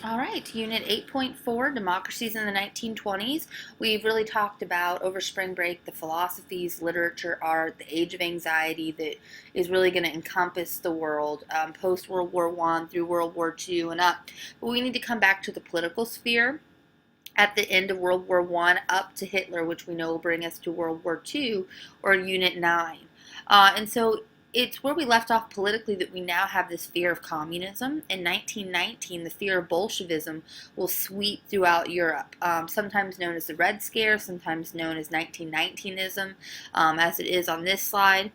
All right, Unit 8.4, Democracies in the 1920s. We've really talked about over spring break the philosophies, literature, art, the age of anxiety that is really going to encompass the world post World War I through World War II and up. But we need to come back to the political sphere at the end of World War I up to Hitler, which we know will bring us to World War II, or Unit 9. And so it's where we left off politically that we now have this fear of communism. In 1919, the fear of Bolshevism will sweep throughout Europe, sometimes known as the Red Scare, sometimes known as 1919ism, as it is on this slide.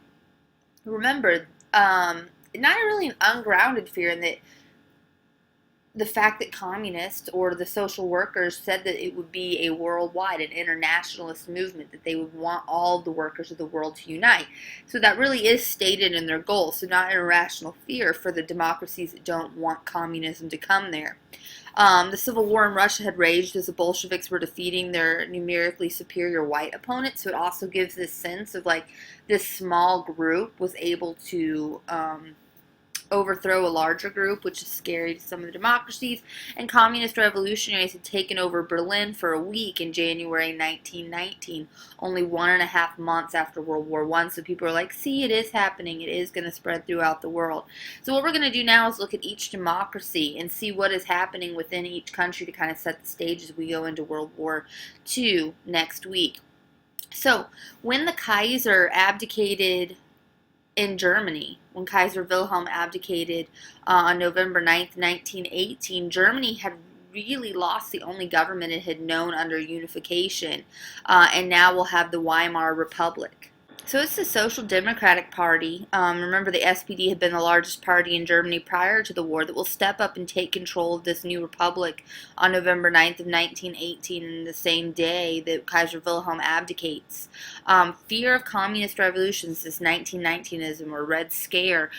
Remember, not really an ungrounded fear in that the fact that communists or the social workers said that it would be a worldwide, an internationalist movement, that they would want all the workers of the world to unite. So that really is stated in their goals. So not an irrational fear for the democracies that don't want communism to come there. The Civil War in Russia had raged as the Bolsheviks were defeating their numerically superior white opponents. So it also gives this sense of like this small group was able to overthrow a larger group, which is scary to some of the democracies. And communist revolutionaries had taken over Berlin for a week in January 1919, only 1.5 months after World War I. So people are like, see, it is happening. It is going to spread throughout the world. So what we're going to do now is look at each democracy and see what is happening within each country to kind of set the stage as we go into World War II next week. So when the Kaiser abdicated in Germany, when Kaiser Wilhelm abdicated on November 9th, 1918, Germany had really lost the only government it had known under unification, and now we'll have the Weimar Republic. So it's the Social Democratic Party. Remember, the SPD had been the largest party in Germany prior to the war that will step up and take control of this new republic on November 9th of 1918, the same day that Kaiser Wilhelm abdicates. Fear of communist revolutions, this 1919ism or Red Scare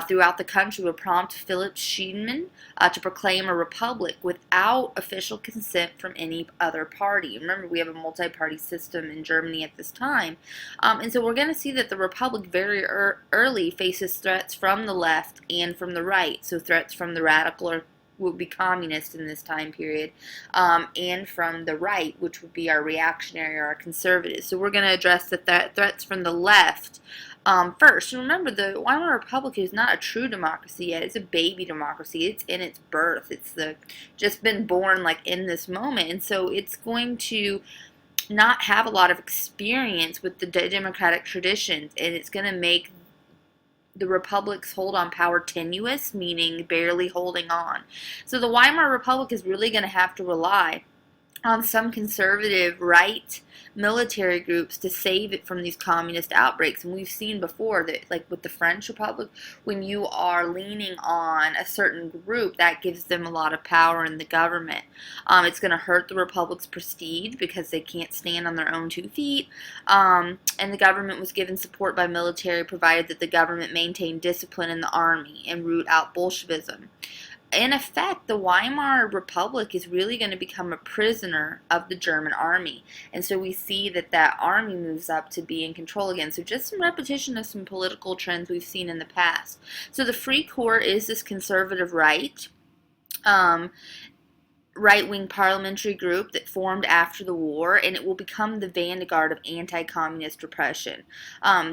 throughout the country would prompt Philipp Schiemann to proclaim a republic without official consent from any other party. Remember, we have a multi-party system in Germany at this time. And so we're going to see that the Republic very early faces threats from the left and from the right. So threats from the radical or would be communist in this time period, and from the right, which would be our reactionary or our conservatives. So we're going to address the threats from the left first. Remember, the Weimar Republic is not a true democracy yet. It's a baby democracy. It's in its birth. It's just been born like in this moment, and so it's going to not have a lot of experience with the democratic traditions, and it's going to make the republic's hold on power tenuous, meaning barely holding on. So the Weimar Republic is really going to have to rely on some conservative right military groups to save it from these communist outbreaks. And we've seen before that, like with the French Republic, when you are leaning on a certain group, that gives them a lot of power in the government. It's going to hurt the Republic's prestige because they can't stand on their own 2 feet. And the government was given support by military, provided that the government maintained discipline in the army and root out Bolshevism. In effect, the Weimar Republic is really going to become a prisoner of the German army. And so we see that that army moves up to be in control again. So just some repetition of some political trends we've seen in the past. So the Free Corps is this conservative right-wing parliamentary group that formed after the war, and it will become the vanguard of anti-communist repression.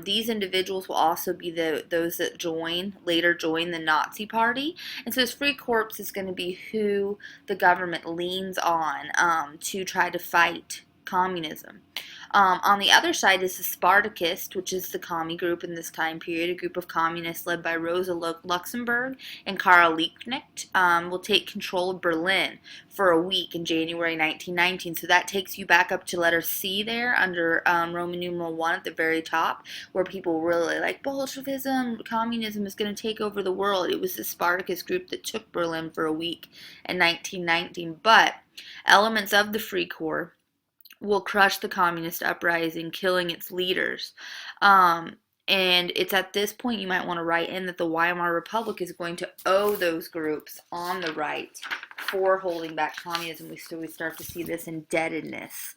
These individuals will also be those that later join the Nazi Party, and so this Free Corps is going to be who the government leans on to try to fight communism. On the other side is the Spartakists, which is the commie group in this time period, a group of communists led by Rosa Luxemburg and Karl Liebknecht, will take control of Berlin for a week in January 1919. So that takes you back up to letter C there under Roman numeral 1 at the very top, where people were really like, Bolshevism, communism is going to take over the world. It was the Spartacist group that took Berlin for a week in 1919. But elements of the Free Corps will crush the communist uprising, killing its leaders. And it's at this point you might want to write in that the Weimar Republic is going to owe those groups on the right for holding back communism. So we start to see this indebtedness.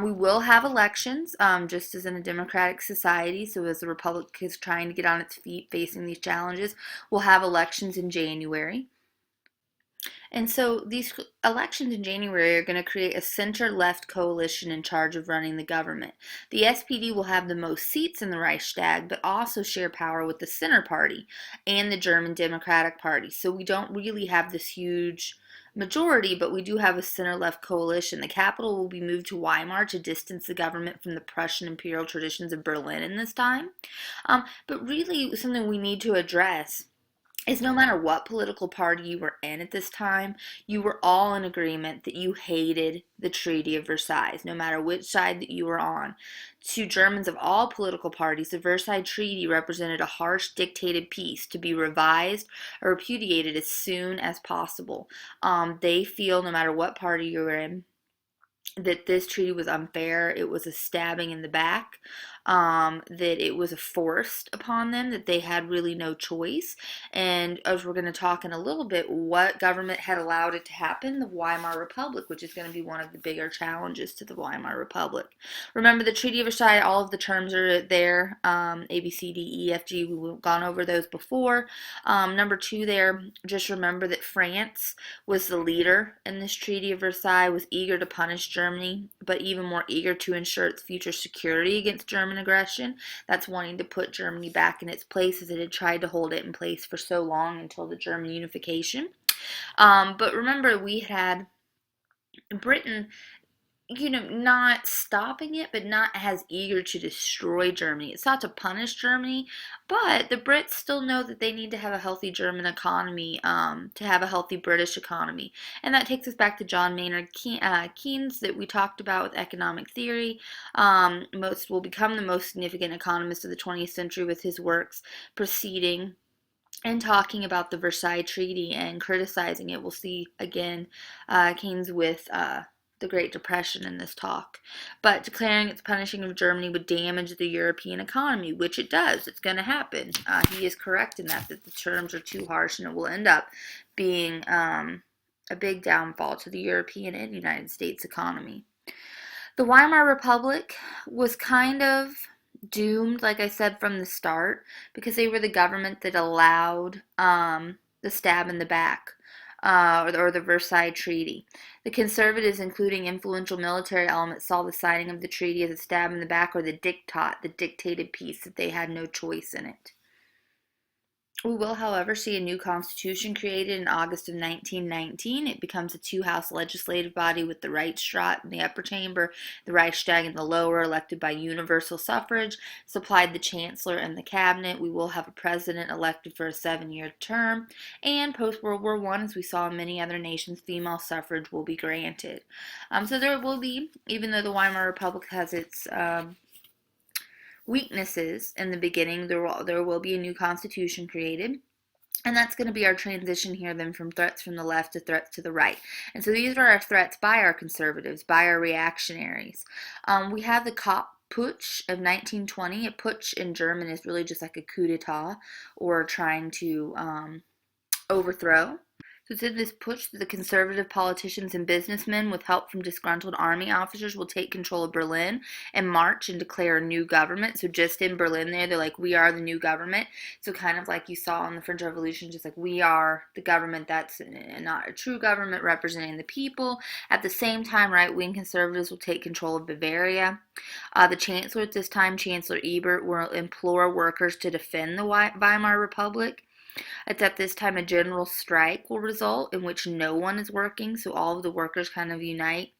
We will have elections, just as in a democratic society. So as the Republic is trying to get on its feet facing these challenges, we'll have elections in January. And so these elections in January are going to create a center-left coalition in charge of running the government. The SPD will have the most seats in the Reichstag, but also share power with the Center Party and the German Democratic Party. So we don't really have this huge majority, but we do have a center-left coalition. The capital will be moved to Weimar to distance the government from the Prussian imperial traditions of Berlin in this time. But really, something we need to address is no matter what political party you were in at this time, you were all in agreement that you hated the Treaty of Versailles, no matter which side that you were on. To Germans of all political parties, the Versailles Treaty represented a harsh, dictated peace to be revised or repudiated as soon as possible. They feel, no matter what party you're in, that this treaty was unfair. It was a stabbing in the back, that it was forced upon them, that they had really no choice. And as we're going to talk in a little bit, what government had allowed it to happen? The Weimar Republic, which is going to be one of the bigger challenges to the Weimar Republic. Remember, the Treaty of Versailles, all of the terms are there, A, B, C, D, E, F, G. We've gone over those before. Number 2 there, just remember that France was the leader in this Treaty of Versailles, was eager to punish Germany, but even more eager to ensure its future security against German aggression. That's wanting to put Germany back in its place, as it had tried to hold it in place for so long until the German unification. But remember, we had Britain, not stopping it, but not as eager to destroy Germany. It's not to punish Germany, but the Brits still know that they need to have a healthy German economy, to have a healthy British economy. And that takes us back to John Maynard Keynes that we talked about with economic theory. Most will become the most significant economist of the 20th century with his works preceding and talking about the Versailles Treaty and criticizing it. We'll see again Keynes with the Great Depression in this talk. But declaring its punishing of Germany would damage the European economy, which it does. It's going to happen. He is correct in that the terms are too harsh, and it will end up being a big downfall to the European and United States economy. The Weimar Republic was kind of doomed, like I said, from the start, because they were the government that allowed the stab in the back, or the Versailles Treaty. The conservatives, including influential military elements, saw the signing of the treaty as a stab in the back, or the diktat, the dictated peace, that they had no choice in it. We will, however, see a new constitution created in August of 1919. It becomes a two-house legislative body with the Reichsrat in the upper chamber, the Reichstag in the lower, elected by universal suffrage, supplied the chancellor and the cabinet. We will have a president elected for a 7-year term, and post-World War I, as we saw in many other nations, female suffrage will be granted. So there will be, even though the Weimar Republic has its weaknesses in the beginning, there will be a new constitution created. And that's going to be our transition here then from threats from the left to threats to the right. And so these are our threats by our conservatives, by our reactionaries. We have the Putsch of 1920. A putsch in German is really just like a coup d'etat, or trying to overthrow. So it's in this push that the conservative politicians and businessmen, with help from disgruntled army officers, will take control of Berlin and march and declare a new government. So just in Berlin there, they're like, we are the new government. So kind of like you saw in the French Revolution, just like we are the government that's not a true government representing the people. At the same time, right-wing conservatives will take control of Bavaria. The chancellor at this time, Chancellor Ebert, will implore workers to defend the Weimar Republic. It's at this time a general strike will result, in which no one is working, so all of the workers kind of unite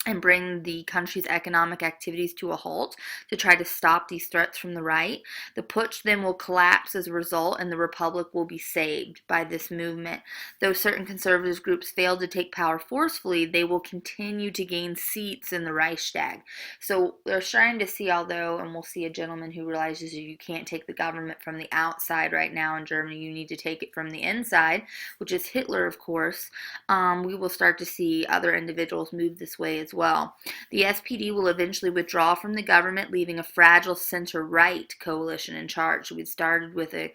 and bring the country's economic activities to a halt to try to stop these threats from the right. The putsch then will collapse as a result, and the republic will be saved by this movement. Though certain conservative groups failed to take power forcefully, they will continue to gain seats in the Reichstag. So they're starting to see, although, and we'll see a gentleman who realizes you can't take the government from the outside right now in Germany, you need to take it from the inside, which is Hitler, of course. We will start to see other individuals move this way as well. The SPD will eventually withdraw from the government, leaving a fragile center-right coalition in charge. So we started with a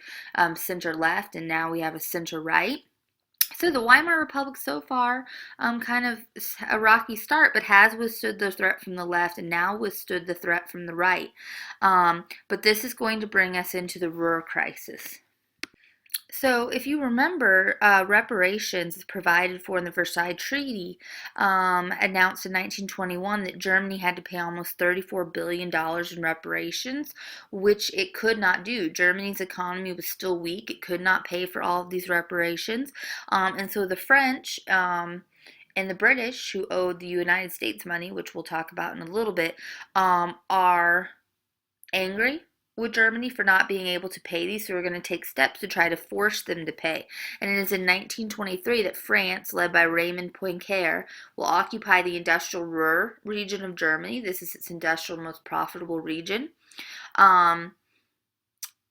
center-left, and now we have a center-right. So the Weimar Republic so far, kind of a rocky start, but has withstood the threat from the left and now withstood the threat from the right. But this is going to bring us into the Ruhr crisis. So, if you remember, reparations is provided for in the Versailles Treaty, announced in 1921 that Germany had to pay almost $34 billion in reparations, which it could not do. Germany's economy was still weak. It could not pay for all of these reparations. And so the French and the British, who owed the United States money, which we'll talk about in a little bit, are angry with Germany for not being able to pay these, so we're going to take steps to try to force them to pay. And it is in 1923 that France, led by Raymond Poincaré, will occupy the industrial Ruhr region of Germany. This is its industrial most profitable region.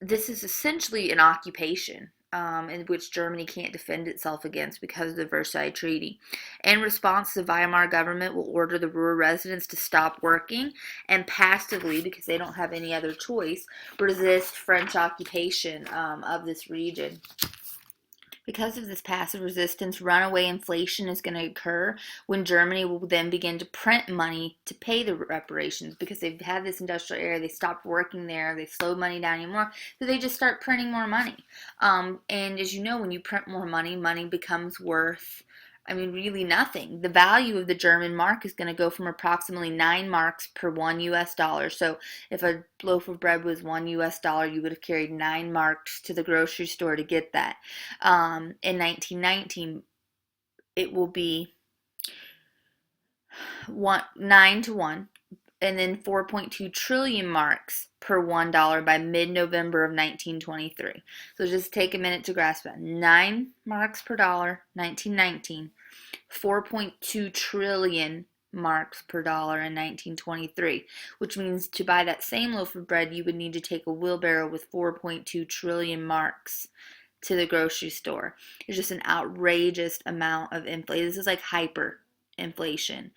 This is essentially an occupation in which Germany can't defend itself against because of the Versailles Treaty. In response, the Weimar government will order the Ruhr residents to stop working and passively, because they don't have any other choice, resist French occupation of this region. Because of this passive resistance, runaway inflation is going to occur when Germany will then begin to print money to pay the reparations, because they've had this industrial area, they stopped working there, they slowed money down even more, so they just start printing more money. And as you know, when you print more money, money becomes worth, really nothing. The value of the German mark is going to go from approximately 9 marks per $1. So if a loaf of bread was $1, you would have carried 9 marks to the grocery store to get that. In 1919, it will be 9 to 1, and then 4.2 trillion marks per $1 by mid-November of 1923. So just take a minute to grasp that. 9 marks per dollar, 1919. 4.2 trillion marks per dollar in 1923, which means to buy that same loaf of bread, you would need to take a wheelbarrow with 4.2 trillion marks to the grocery store. It's just an outrageous amount of inflation. This is like hyperinflation.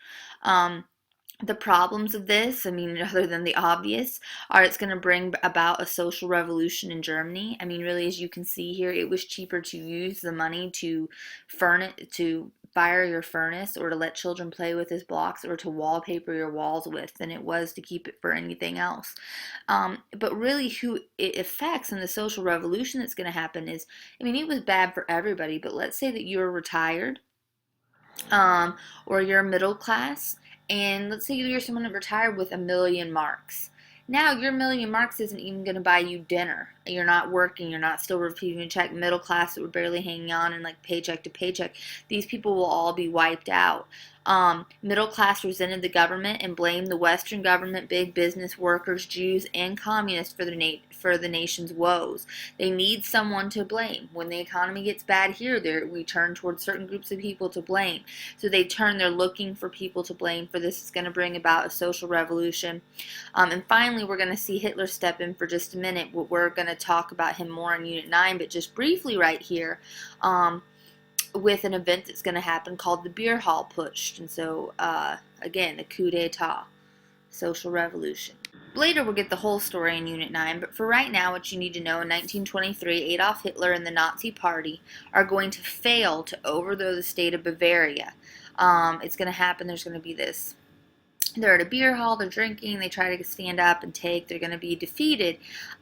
The problems of this, other than the obvious, are it's going to bring about a social revolution in Germany. Really, as you can see here, it was cheaper to use the money to fire your furnace, or to let children play with his blocks, or to wallpaper your walls with, than it was to keep it for anything else. But really, who it affects and the social revolution that's going to happen is, it was bad for everybody, but let's say that you're retired, or you're middle class, and let's say you're someone that retired with 1,000,000 marks. Now your 1,000,000 marks isn't even going to buy you dinner. You're not working. You're not still receiving a check. Middle class that were barely hanging on and like paycheck to paycheck. These people will all be wiped out. Middle class resented the government and blamed the Western government, big business, workers, Jews, and communists for the nation's woes. They need someone to blame. When the economy gets bad here, we turn towards certain groups of people to blame. So they're looking for people to blame for this. It's going to bring about a social revolution. And finally, we're going to see Hitler step in for just a minute. We're going to talk about him more in Unit 9, but just briefly right here, with an event that's going to happen called the Beer Hall Putsch. And so, again, the coup d'etat, social revolution. Later we'll get the whole story in Unit 9, but for right now, what you need to know, in 1923, Adolf Hitler and the Nazi Party are going to fail to overthrow the state of Bavaria. It's going to happen. There's going to be this. They're at a beer hall, they're drinking, they try to stand up and take, they're going to be defeated,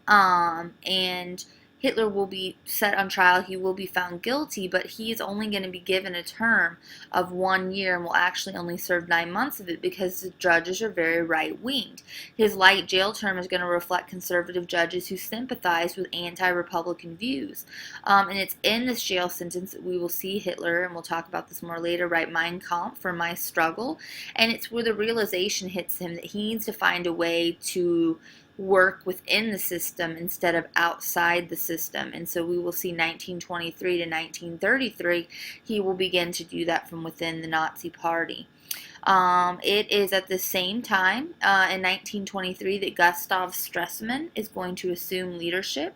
and Hitler will be set on trial. He will be found guilty, but he is only going to be given a term of 1 year and will actually only serve 9 months of it, because the judges are very right-winged. His light jail term is going to reflect conservative judges who sympathize with anti-Republican views. And it's in this jail sentence that we will see Hitler, and we'll talk about this more later, write Mein Kampf, for my struggle. And it's where the realization hits him that he needs to find a way to work within the system instead of outside the system. And so we will see 1923 to 1933, he will begin to do that from within the Nazi Party. It is at the same time, in 1923, that Gustav Stresemann is going to assume leadership.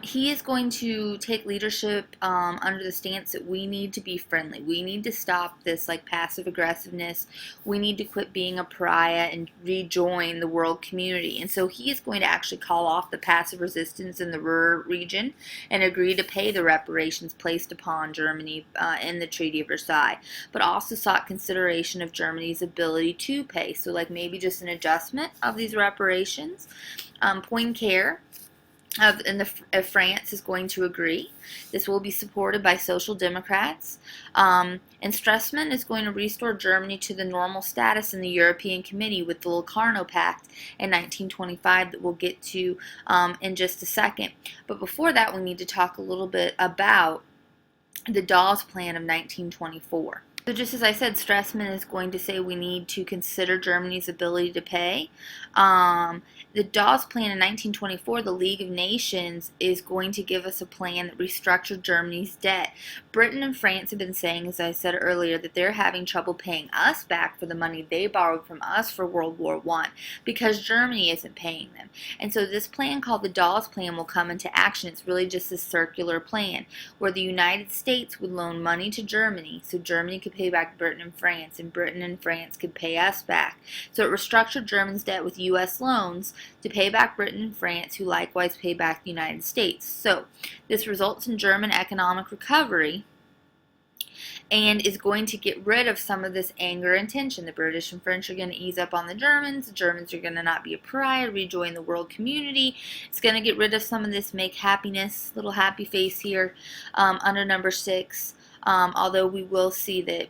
He is going to take leadership under the stance that we need to be friendly. We need to stop this passive aggressiveness. We need to quit being a pariah and rejoin the world community. And so he is going to actually call off the passive resistance in the Ruhr region and agree to pay the reparations placed upon Germany in the Treaty of Versailles, but also sought consideration of Germany's ability to pay. So maybe just an adjustment of these reparations. Poincaré of France is going to agree. This will be supported by Social Democrats. And Stresemann is going to restore Germany to the normal status in the European Committee with the Locarno Pact in 1925 that we'll get to in just a second. But before that, we need to talk a little bit about the Dawes Plan of 1924. So just as I said, Stresemann is going to say we need to consider Germany's ability to pay. The Dawes Plan in 1924, the League of Nations, is going to give us a plan that restructured Germany's debt. Britain and France have been saying, as I said earlier, that they're having trouble paying us back for the money they borrowed from us for World War I because Germany isn't paying them. And so this plan called the Dawes Plan will come into action. It's really just a circular plan where the United States would loan money to Germany so Germany could pay back Britain and Britain and France could pay us back. So it restructured Germany's debt with U.S. loans to pay back Britain and France, who likewise pay back the United States. So this results in German economic recovery and is going to get rid of some of this anger and tension. The British and French are going to ease up on the Germans are going to not be a pariah, rejoin the world community. It's going to get rid of some of this make happiness, little happy face here under number 6, although we will see that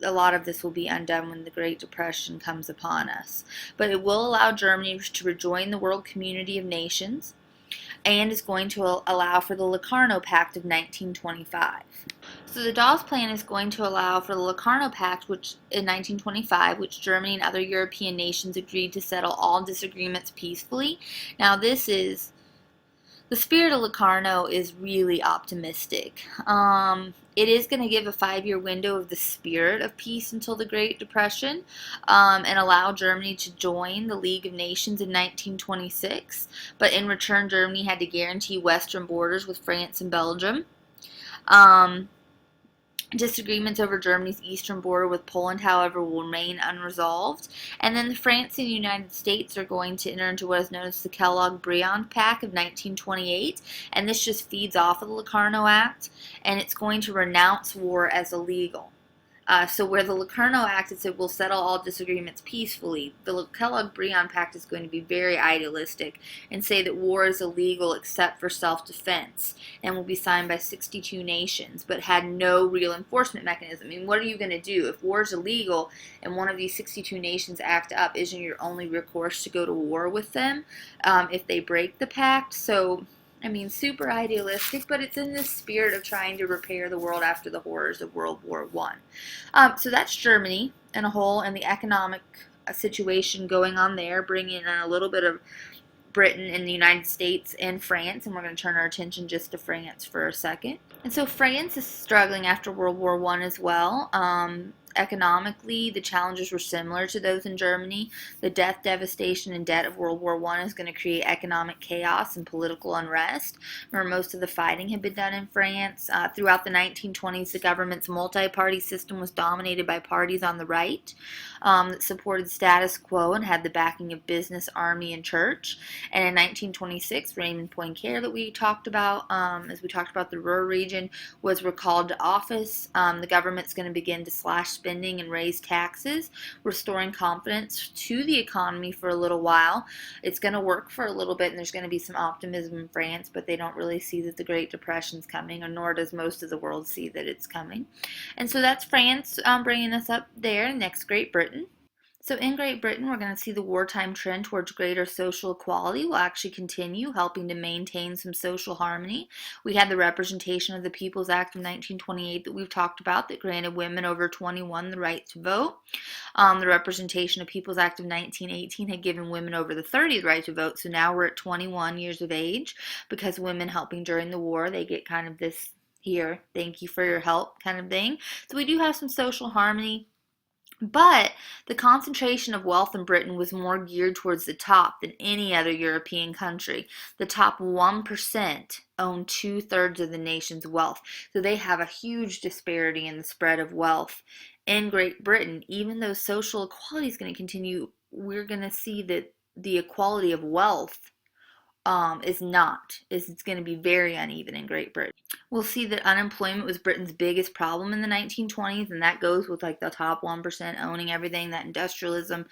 a lot of this will be undone when the Great Depression comes upon us. But it will allow Germany to rejoin the world community of nations and is going to allow for the Locarno Pact of 1925. So the Dawes Plan is going to allow for the Locarno Pact, which in 1925, which Germany and other European nations agreed to settle all disagreements peacefully. Now the spirit of Locarno is really optimistic. It is going to give a 5-year window of the spirit of peace until the Great Depression and allow Germany to join the League of Nations in 1926. But in return, Germany had to guarantee western borders with France and Belgium. Disagreements over Germany's eastern border with Poland, however, will remain unresolved. And then France and the United States are going to enter into what is known as the Kellogg-Briand Pact of 1928. And this just feeds off of the Locarno Act. And it's going to renounce war as illegal. So where the Locarno Act, it said we'll settle all disagreements peacefully, the Kellogg-Briand Pact is going to be very idealistic and say that war is illegal except for self-defense and will be signed by 62 nations but had no real enforcement mechanism. I mean, what are you going to do? If war is illegal and one of these 62 nations act up, isn't your only recourse to go to war with them if they break the pact? So I mean, super idealistic, but it's in this spirit of trying to repair the world after the horrors of World War I. So that's Germany in a whole and the economic situation going on there, bringing in a little bit of Britain and the United States and France, and we're going to turn our attention just to France for a second. And so France is struggling after World War I as well. Economically, the challenges were similar to those in Germany. The death, devastation, and debt of World War I is going to create economic chaos and political unrest. Remember, most of the fighting had been done in France. Throughout the 1920s, the government's multi-party system was dominated by parties on the right that supported status quo and had the backing of business, army, and church. And in 1926, Raymond Poincaré, that we talked about, as we talked about the Ruhr region, was recalled to office. The government's going to begin to slash spending and raise taxes, restoring confidence to the economy for a little while. It's going to work for a little bit, and there's going to be some optimism in France, but they don't really see that the Great Depression's coming, or nor does most of the world see that it's coming. And so that's France bringing us up there. Next, Great Britain. So in Great Britain, we're going to see the wartime trend towards greater social equality will actually continue, helping to maintain some social harmony. We had the Representation of the People's Act of 1928 that we've talked about that granted women over 21 the right to vote. The Representation of People's Act of 1918 had given women over the 30 the right to vote, so now we're at 21 years of age because women helping during the war, they get kind of this here, thank you for your help kind of thing. So we do have some social harmony. But the concentration of wealth in Britain was more geared towards the top than any other European country. The top 1% own 2/3 of the nation's wealth. So they have a huge disparity in the spread of wealth in Great Britain. Even though social equality is going to continue, we're going to see that the equality of wealth is not. It's going to be very uneven in Great Britain. We'll see that unemployment was Britain's biggest problem in the 1920s, and that goes with like the top 1% owning everything, that industrialism.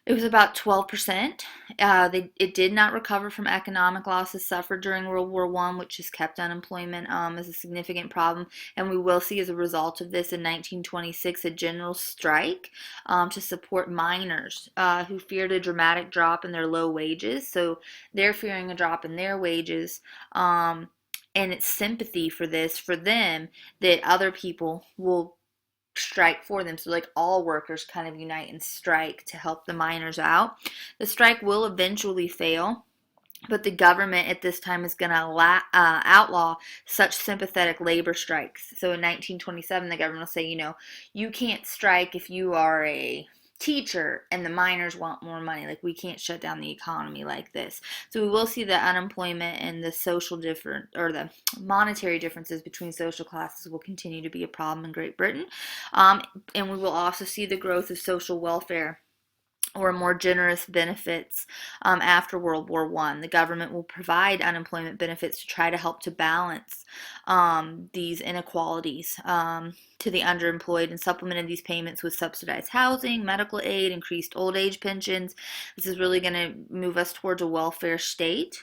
It was about 12%. It did not recover from economic losses suffered during World War I, which has kept unemployment as a significant problem. And we will see as a result of this in 1926 a general strike to support miners who feared a dramatic drop in their low wages. So they're fearing a drop in their wages. And it's sympathy for this, for them, that other people will strike for them. So like all workers kind of unite and strike to help the miners out. The strike will eventually fail, but the government at this time is going to outlaw such sympathetic labor strikes. So in 1927, the government will say, you can't strike if you are a teacher and the miners want more money. Like, we can't shut down the economy like this. So we will see the unemployment and the social difference, or the monetary differences between social classes, will continue to be a problem in Great Britain. And we will also see the growth of social welfare, or more generous benefits after World War I. The government will provide unemployment benefits to try to help to balance these inequalities to the underemployed, and supplemented these payments with subsidized housing, medical aid, increased old age pensions. This is really going to move us towards a welfare state.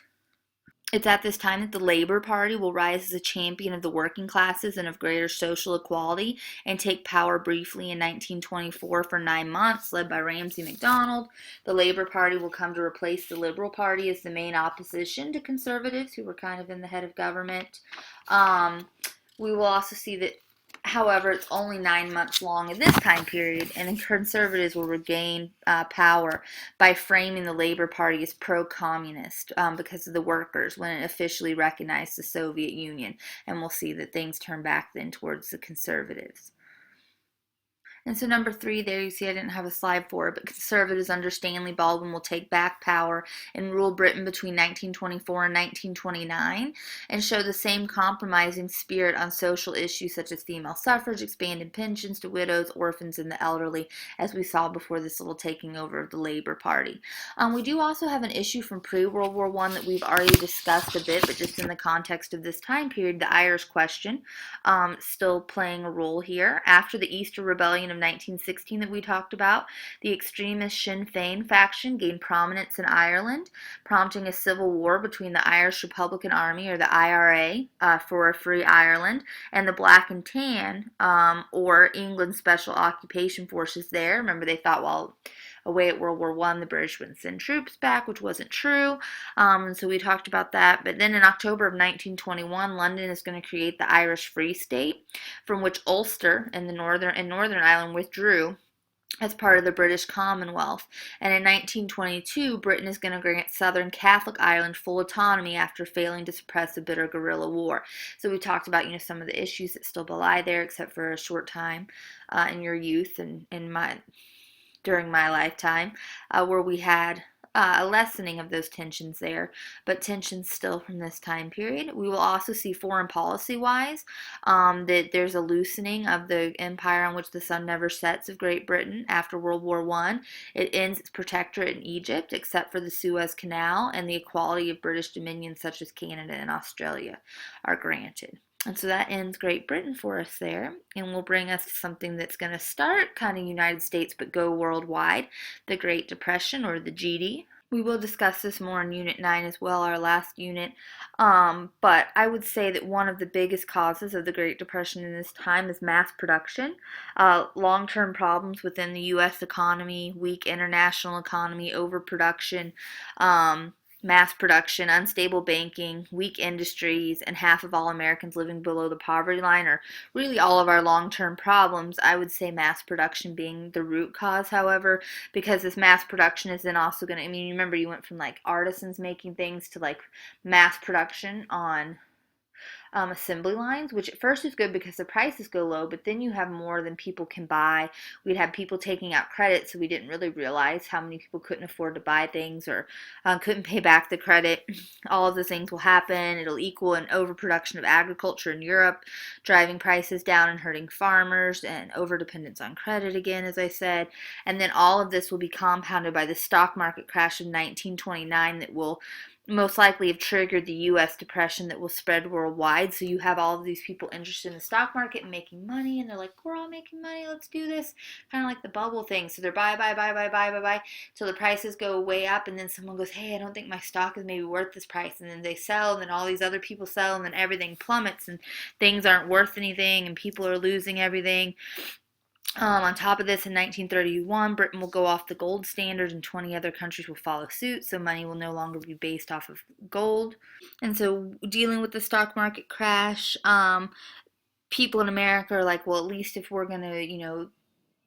It's at this time that the Labor Party will rise as a champion of the working classes and of greater social equality, and take power briefly in 1924 for 9 months, led by Ramsay MacDonald. The Labor Party will come to replace the Liberal Party as the main opposition to conservatives, who were kind of in the head of government. We will also see that, however, it's only 9 months long in this time period, and the conservatives will regain power by framing the Labor Party as pro-communist because of the workers, when it officially recognized the Soviet Union. And we'll see that things turn back then towards the conservatives. And so number 3 there, you see I didn't have a slide for it, but conservatives under Stanley Baldwin will take back power and rule Britain between 1924 and 1929, and show the same compromising spirit on social issues such as female suffrage, expanded pensions to widows, orphans, and the elderly, as we saw before this little taking over of the Labor Party. We do also have an issue from pre-World War I that we've already discussed a bit, but just in the context of this time period, the Irish question still playing a role here. After the Easter Rebellion of 1916 that we talked about, the extremist Sinn Féin faction gained prominence in Ireland, prompting a civil war between the Irish Republican Army, or the IRA, for a free Ireland, and the Black and Tan, or England's Special Occupation Forces there. Remember, they thought, well, away at World War I, the British wouldn't send troops back, which wasn't true. And so we talked about that. But then in October of 1921, London is going to create the Irish Free State, from which Ulster and Northern Ireland withdrew as part of the British Commonwealth. And in 1922, Britain is going to grant Southern Catholic Ireland full autonomy after failing to suppress a bitter guerrilla war. So we talked about, some of the issues that still belie there, except for a short time in your youth and during my lifetime, where we had a lessening of those tensions there, but tensions still from this time period. We will also see foreign policy-wise that there's a loosening of the empire on which the sun never sets of Great Britain after World War I. It ends its protectorate in Egypt, except for the Suez Canal, and the equality of British dominions such as Canada and Australia are granted. And so that ends Great Britain for us there, and will bring us to something that's going to start kind of United States but go worldwide, the Great Depression, or the GD. We will discuss this more in Unit 9 as well, our last unit, but I would say that one of the biggest causes of the Great Depression in this time is mass production, long-term problems within the U.S. economy, weak international economy, overproduction, mass production, unstable banking, weak industries, and half of all Americans living below the poverty line are really all of our long-term problems. I would say mass production being the root cause, however, because this mass production is then also going to, remember, you went from like artisans making things to like mass production on assembly lines, which at first is good because the prices go low, but then you have more than people can buy. We'd have people taking out credit, so we didn't really realize how many people couldn't afford to buy things, or couldn't pay back the credit. All of those things will happen. It'll equal an overproduction of agriculture in Europe, driving prices down and hurting farmers, and overdependence on credit again, as I said. And then all of this will be compounded by the stock market crash of 1929 that will most likely have triggered the U.S. depression that will spread worldwide. So you have all of these people interested in the stock market and making money, and they're like, we're all making money, let's do this. Kind of like the bubble thing. So they're buy, till the prices go way up, and then someone goes, hey, I don't think my stock is maybe worth this price. And then they sell, and then all these other people sell, and then everything plummets, and things aren't worth anything, and people are losing everything. On top of this, in 1931, Britain will go off the gold standard and 20 other countries will follow suit, so money will no longer be based off of gold. And so, dealing with the stock market crash, people in America are like, well, at least if we're going to,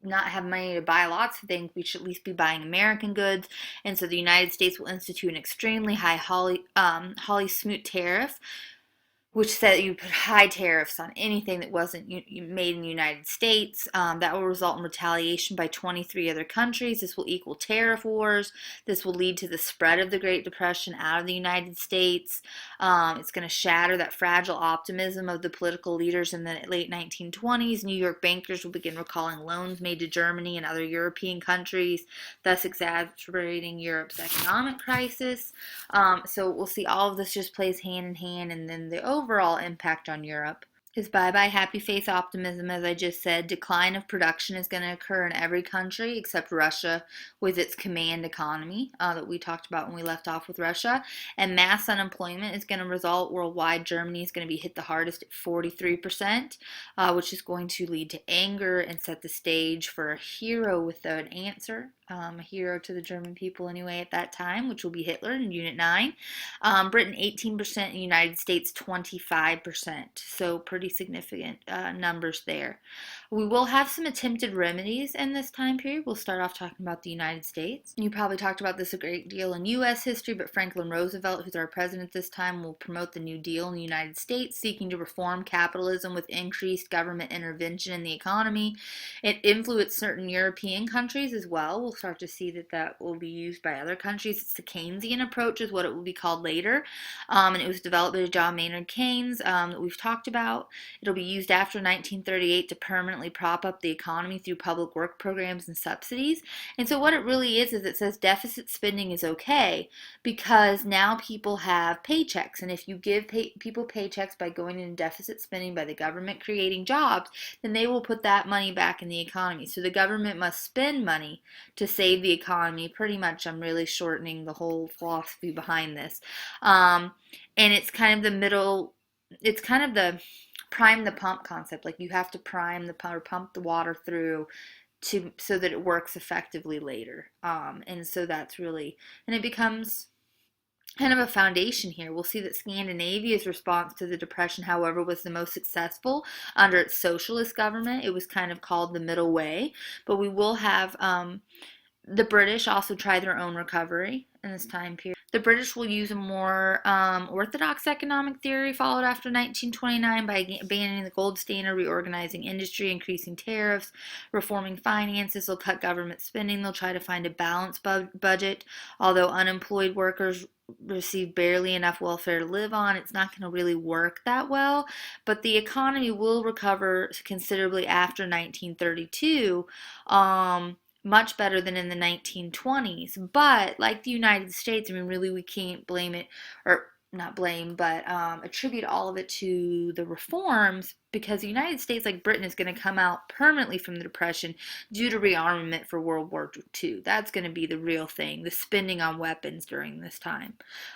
not have money to buy lots of things, we should at least be buying American goods. And so the United States will institute an extremely high Holly Smoot tariff, which said you put high tariffs on anything that wasn't made in the United States. That will result in retaliation by 23 other countries. This will equal tariff wars. This will lead to the spread of the Great Depression out of the United States. It's going to shatter that fragile optimism of the political leaders in the late 1920s. New York bankers will begin recalling loans made to Germany and other European countries, thus exacerbating Europe's economic crisis. So we'll see all of this just plays hand in hand, and then the overall impact on Europe is bye-bye happy face optimism. As I just said, decline of production is going to occur in every country except Russia with its command economy that we talked about when we left off with Russia. And mass unemployment is going to result worldwide. Germany is going to be hit the hardest at 43%, which is going to lead to anger and set the stage for a hero without an answer. A hero to the German people anyway at that time, which will be Hitler in Unit 9. Britain 18%, the United States 25%, so pretty significant numbers there. We will have some attempted remedies in this time period. We'll start off talking about the United States. You probably talked about this a great deal in U.S. history, but Franklin Roosevelt, who's our president this time, will promote the New Deal in the United States, seeking to reform capitalism with increased government intervention in the economy. It influenced certain European countries as well. We'll start to see that will be used by other countries. It's the Keynesian approach is what it will be called later, and it was developed by John Maynard Keynes that we've talked about. It'll be used after 1938 to permanently prop up the economy through public work programs and subsidies. And so what it really is it says deficit spending is okay because now people have paychecks, and if you give people paychecks by going into deficit spending by the government creating jobs, then they will put that money back in the economy. So the government must spend money to save the economy. Pretty much, I'm really shortening the whole philosophy behind this. And it's kind of the middle, it's kind of the prime the pump concept. Like you have to prime the pump or pump the water through so that it works effectively later. And so that's really, and it becomes kind of a foundation here. We'll see that Scandinavia's response to the Depression, however, was the most successful under its socialist government. It was kind of called the middle way, but we will have the British also try their own recovery in this time period. The British will use a more orthodox economic theory followed after 1929 by abandoning the gold standard, reorganizing industry, increasing tariffs, reforming finances. They'll cut government spending. They'll try to find a balanced budget. Although unemployed workers receive barely enough welfare to live on, it's not going to really work that well. But the economy will recover considerably after 1932. Much better than in the 1920s. But like the United States, I mean, really we can't blame it, or not blame, but attribute all of it to the reforms, because the United States, like Britain, is going to come out permanently from the Depression due to rearmament for World War II. That's going to be the real thing, the spending on weapons during this time,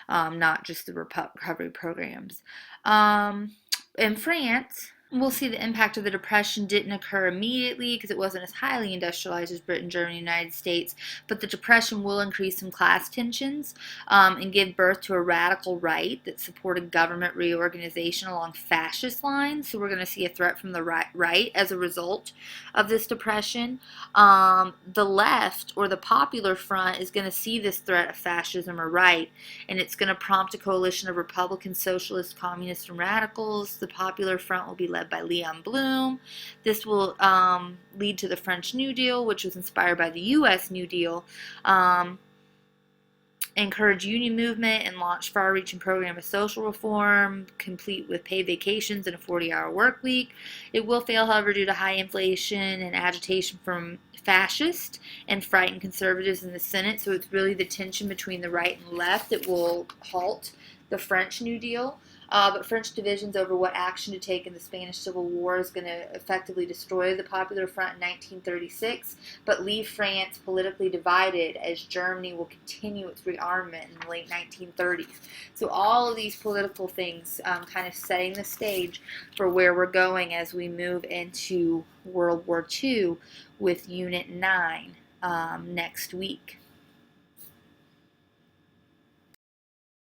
not just the recovery programs. In France, we'll see the impact of the Depression didn't occur immediately because it wasn't as highly industrialized as Britain, Germany, and the United States, but the Depression will increase some class tensions and give birth to a radical right that supported government reorganization along fascist lines. So we're going to see a threat from the right as a result of this Depression. The left, or the Popular Front, is going to see this threat of fascism or right, and it's going to prompt a coalition of Republicans, socialists, communists, and radicals. The Popular Front will be led by Leon Blum. This will lead to the French New Deal, which was inspired by the U.S. New Deal. encourage union movement and launch far-reaching program of social reform, complete with paid vacations and a 40-hour work week. It will fail, however, due to high inflation and agitation from fascist and frightened conservatives in the Senate. So it's really the tension between the right and left that will halt the French New Deal. But French divisions over what action to take in the Spanish Civil War is going to effectively destroy the Popular Front in 1936, but leave France politically divided as Germany will continue its rearmament in the late 1930s. So all of these political things kind of setting the stage for where we're going as we move into World War II with Unit 9 next week.